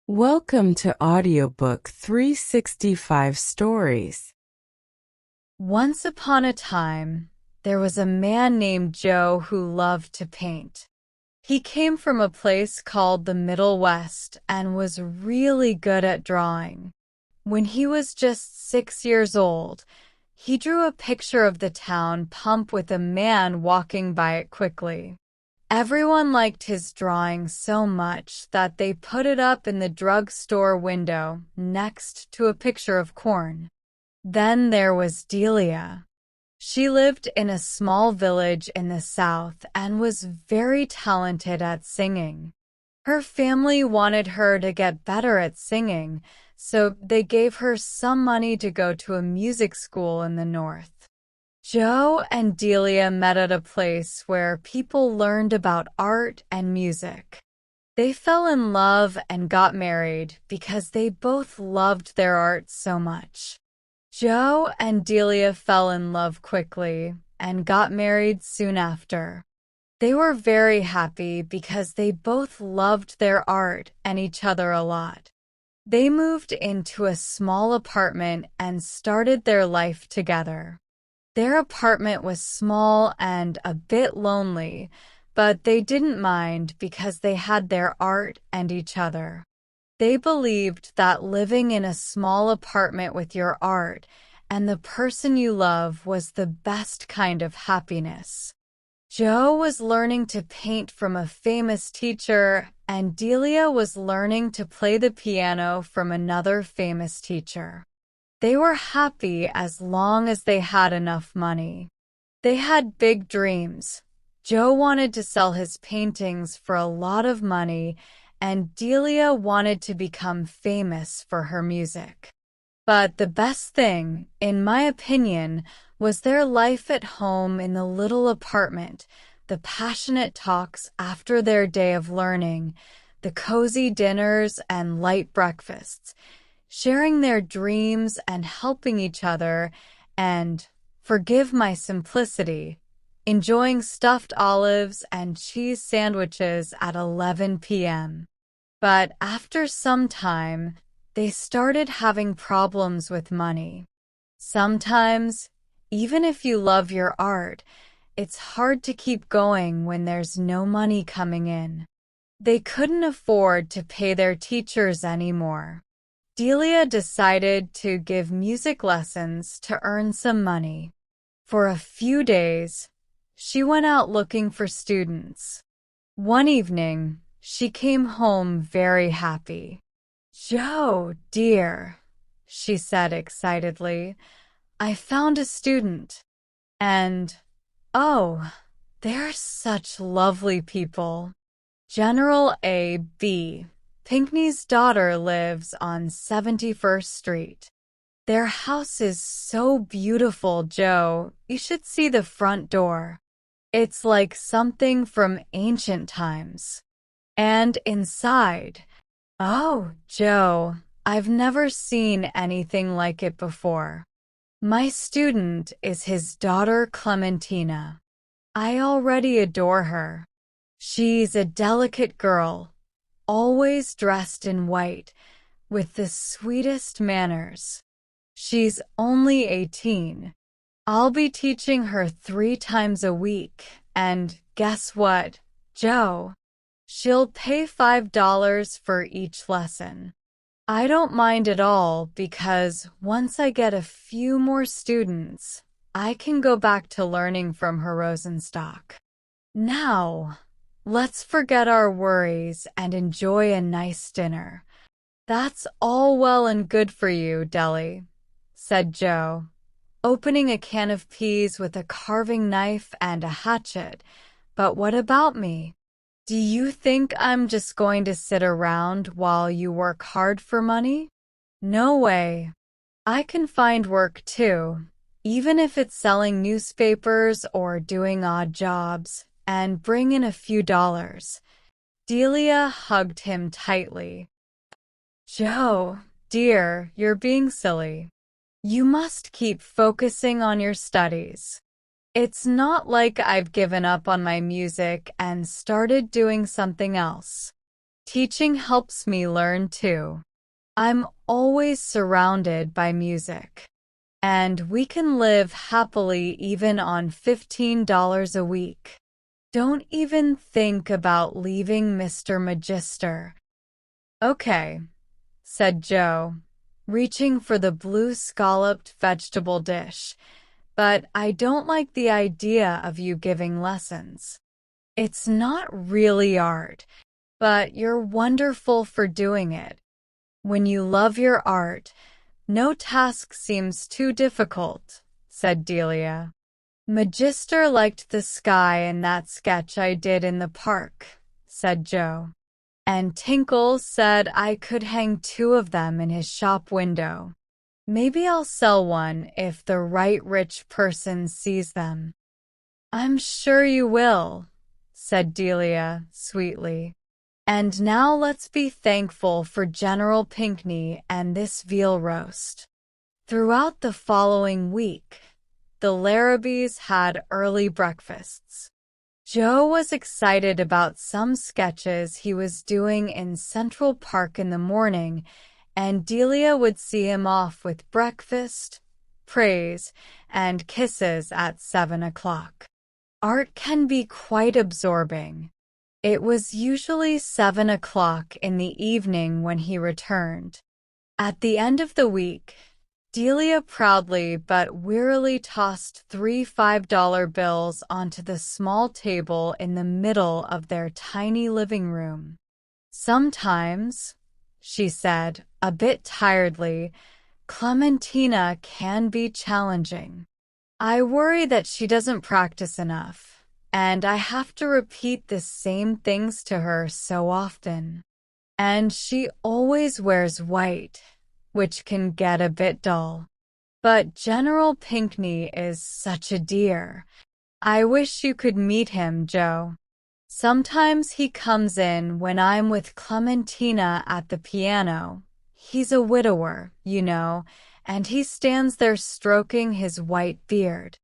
Welcome to Audiobook 365 Stories. Once upon a time, there was a man named Joe who loved to paint. He came from a place called the Middle West and was really good at drawing. When he was just 6 years old, he drew a picture of the town pump with a man walking by it quickly. Everyone liked his drawing so much that they put it up in the drugstore window next to a picture of corn. Then there was Delia. She lived in a small village in the south and was very talented at singing. Her family wanted her to get better at singing, so they gave her some money to go to a music school in the north. Joe and Delia met at a place where people learned about art and music. They fell in love and got married because they both loved their art so much. Joe and Delia fell in love quickly and got married soon after. They were very happy because they both loved their art and each other a lot. They moved into a small apartment and started their life together. Their apartment was small and a bit lonely, but they didn't mind because they had their art and each other. They believed that living in a small apartment with your art and the person you love was the best kind of happiness. Joe was learning to paint from a famous teacher, and Delia was learning to play the piano from another famous teacher. They were happy as long as they had enough money. They had big dreams. Joe wanted to sell his paintings for a lot of money, and Delia wanted to become famous for her music. But the best thing, in my opinion, was their life at home in the little apartment, the passionate talks after their day of learning, the cozy dinners and light breakfasts, sharing their dreams and helping each other, and, forgive my simplicity, enjoying stuffed olives and cheese sandwiches at 11 p.m. But after some time, they started having problems with money. Sometimes, even if you love your art, it's hard to keep going when there's no money coming in. They couldn't afford to pay their teachers anymore. Delia decided to give music lessons to earn some money. For a few days, she went out looking for students. One evening, she came home very happy. "Joe, dear," she said excitedly, "I found a student. And, oh, they're such lovely people. General A.B. Pinckney's daughter lives on 71st Street. Their house is so beautiful, Joe. You should see the front door. It's like something from ancient times. And inside, oh, Joe, I've never seen anything like it before. My student is his daughter Clementina. I already adore her. She's a delicate girl, always dressed in white, with the sweetest manners. She's only 18. I'll be teaching her 3 times a week, and guess what, Joe? She'll pay $5 for each lesson. I don't mind at all because once I get a few more students, I can go back to learning from her Rosenstock. Now, let's forget our worries and enjoy a nice dinner." "That's all well and good for you, Deli," said Joe, opening a can of peas with a carving knife and a hatchet. "But what about me? Do you think I'm just going to sit around while you work hard for money? No way. I can find work too, even if it's selling newspapers or doing odd jobs, and bring in a few dollars." Delia hugged him tightly. "Joe, dear, you're being silly. You must keep focusing on your studies. It's not like I've given up on my music and started doing something else. Teaching helps me learn too. I'm always surrounded by music. And we can live happily even on $15 a week. Don't even think about leaving Mr. Magister. Okay, said Joe, reaching for the blue scalloped vegetable dish, but I don't like the idea of you giving lessons. It's not really art, but you're wonderful for doing it. When you love your art, no task seems too difficult, said Delia. Magister liked the sky in that sketch I did in the park, said Joe. And Tinkle said I could hang 2 of them in his shop window. Maybe I'll sell one if the right rich person sees them. I'm sure you will, said Delia sweetly. And now let's be thankful for General Pinckney and this veal roast. Throughout the following week, the Larrabees had early breakfasts. Joe was excited about some sketches he was doing in Central Park in the morning, and Delia would see him off with breakfast, praise, and kisses at 7 o'clock. Art can be quite absorbing. It was usually 7 o'clock in the evening when he returned. At the end of the week, Delia proudly but wearily tossed 3 $5 bills onto the small table in the middle of their tiny living room. Sometimes, she said, a bit tiredly, Clementina can be challenging. I worry that she doesn't practice enough, and I have to repeat the same things to her so often. And she always wears white, which can get a bit dull. But General Pinckney is such a dear. I wish you could meet him, Joe. Sometimes he comes in when I'm with Clementina at the piano. He's a widower, you know, and he stands there stroking his white beard.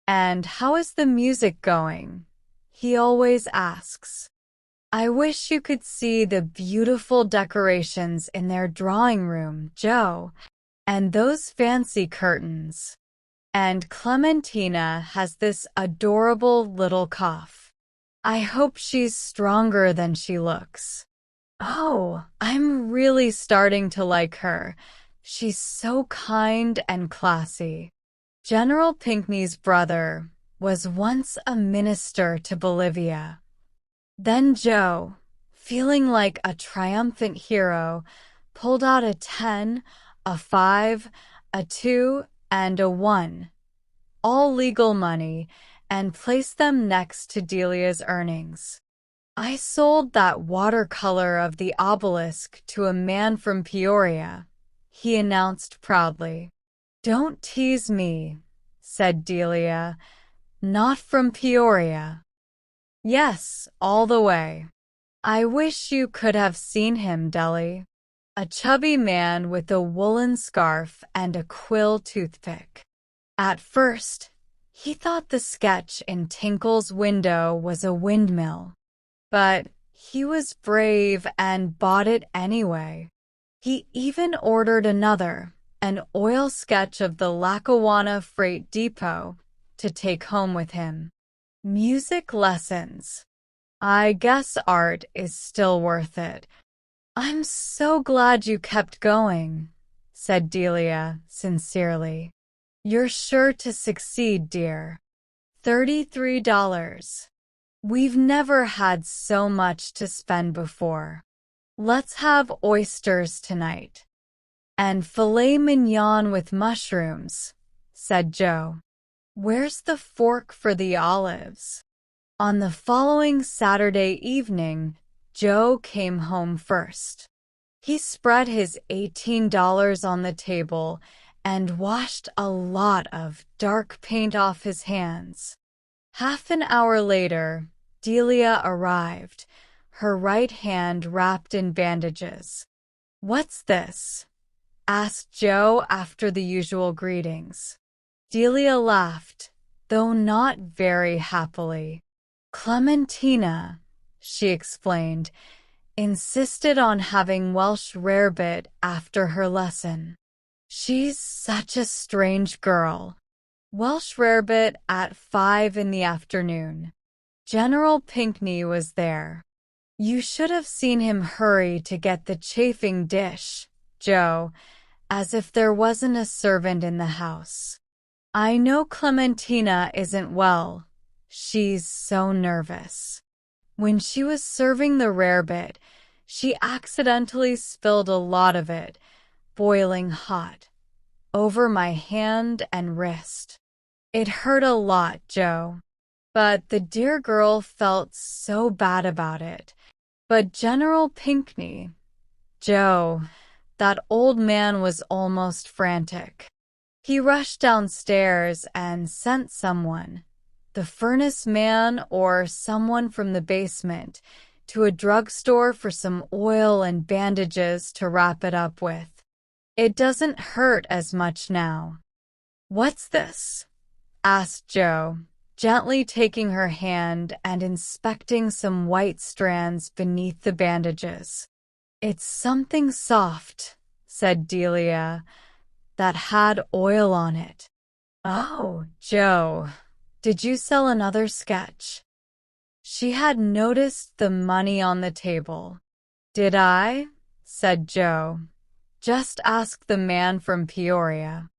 And how is the music going? He always asks. I wish you could see the beautiful decorations in their drawing room, Joe, and those fancy curtains. And Clementina has this adorable little cough. I hope she's stronger than she looks. Oh, I'm really starting to like her. She's so kind and classy. General Pinckney's brother was once a minister to Bolivia. Then Joe, feeling like a triumphant hero, pulled out a 10, a 5, a 2, and a 1, all legal money, and placed them next to Delia's earnings. I sold that watercolor of the obelisk to a man from Peoria, he announced proudly. Don't tease me, said Delia. Not from Peoria. Yes, all the way. I wish you could have seen him, Deli. A chubby man with a woolen scarf and a quill toothpick. At first, he thought the sketch in Tinkle's window was a windmill. But he was brave and bought it anyway. He even ordered another, an oil sketch of the Lackawanna Freight Depot, to take home with him. Music lessons. I guess art is still worth it. I'm so glad you kept going, said Delia sincerely. You're sure to succeed, dear. $33. We've never had so much to spend before. Let's have oysters tonight. And filet mignon with mushrooms, said Joe. Where's the fork for the olives? On the following Saturday evening, Joe came home first. He spread his $18 on the table and washed a lot of dark paint off his hands. Half an hour later, Delia arrived, her right hand wrapped in bandages. What's this? Asked Joe after the usual greetings. Delia laughed, though not very happily. Clementina, she explained, insisted on having Welsh rarebit after her lesson. She's such a strange girl. Welsh rarebit at 5 in the afternoon. General Pinckney was there. You should have seen him hurry to get the chafing dish, Joe, as if there wasn't a servant in the house. I know Clementina isn't well. She's so nervous. When she was serving the rarebit, she accidentally spilled a lot of it, boiling hot, over my hand and wrist. It hurt a lot, Joe. But the dear girl felt so bad about it. But General Pinckney, Joe, that old man was almost frantic. He rushed downstairs and sent someone, the furnace man or someone from the basement, to a drugstore for some oil and bandages to wrap it up with. It doesn't hurt as much now. What's this? Asked Joe, gently taking her hand and inspecting some white strands beneath the bandages. It's something soft, said Delia, that had oil on it. Oh, Joe, did you sell another sketch? She had noticed the money on the table. Did I? Said Joe. Just ask the man from Peoria.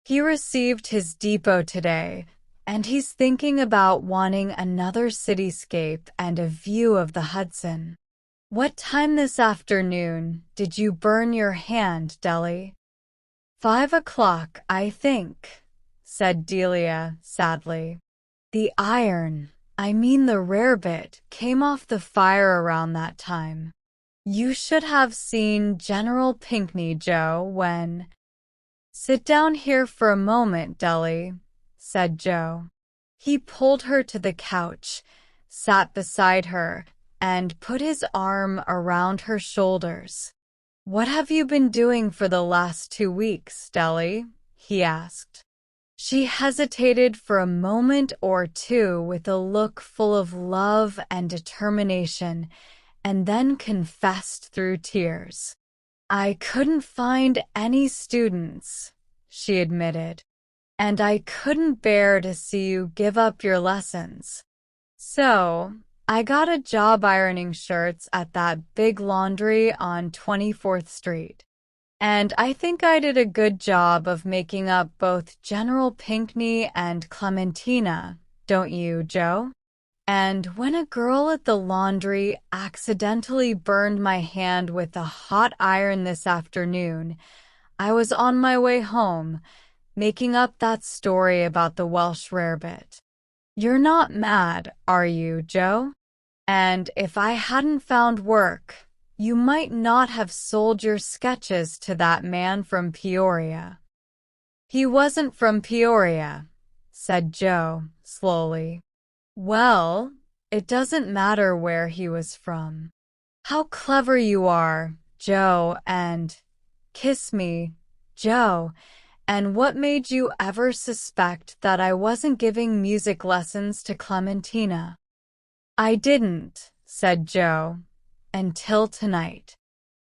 He received his depot today, and he's thinking about wanting another cityscape and a view of the Hudson. What time this afternoon did you burn your hand, Deli? 5 o'clock, I think, said Delia sadly. The iron, I mean the rarebit, came off the fire around that time. You should have seen General Pinckney, Joe, when— Sit down here for a moment, Deli, said Joe. He pulled her to the couch, sat beside her, and put his arm around her shoulders. What have you been doing for the last 2 weeks, Deli? He asked. She hesitated for a moment or two with a look full of love and determination, and then confessed through tears. I couldn't find any students, she admitted, and I couldn't bear to see you give up your lessons. So I got a job ironing shirts at that big laundry on 24th Street. And I think I did a good job of making up both General Pinckney and Clementina, don't you, Joe? And when a girl at the laundry accidentally burned my hand with a hot iron this afternoon, I was on my way home, making up that story about the Welsh rarebit. You're not mad, are you, Joe? And if I hadn't found work, you might not have sold your sketches to that man from Peoria. He wasn't from Peoria, said Joe, slowly. Well, it doesn't matter where he was from. How clever you are, Joe, and— Kiss me, Joe. And what made you ever suspect that I wasn't giving music lessons to Clementina? I didn't, said Joe, until tonight.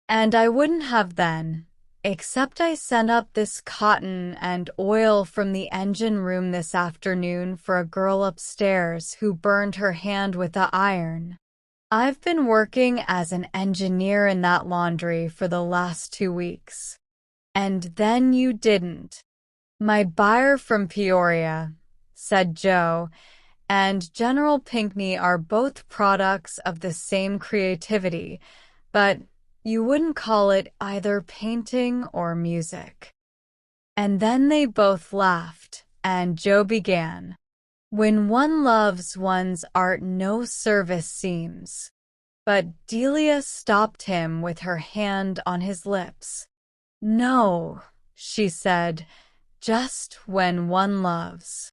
And I wouldn't have then, except I sent up this cotton and oil from the engine room this afternoon for a girl upstairs who burned her hand with the iron. I've been working as an engineer in that laundry for the last 2 weeks. And then you didn't. My buyer from Peoria, said Joe, and General Pinckney are both products of the same creativity, but you wouldn't call it either painting or music. And then they both laughed, and Joe began. When one loves one's art, no service seems. But Delia stopped him with her hand on his lips. No, she said, just when one loves.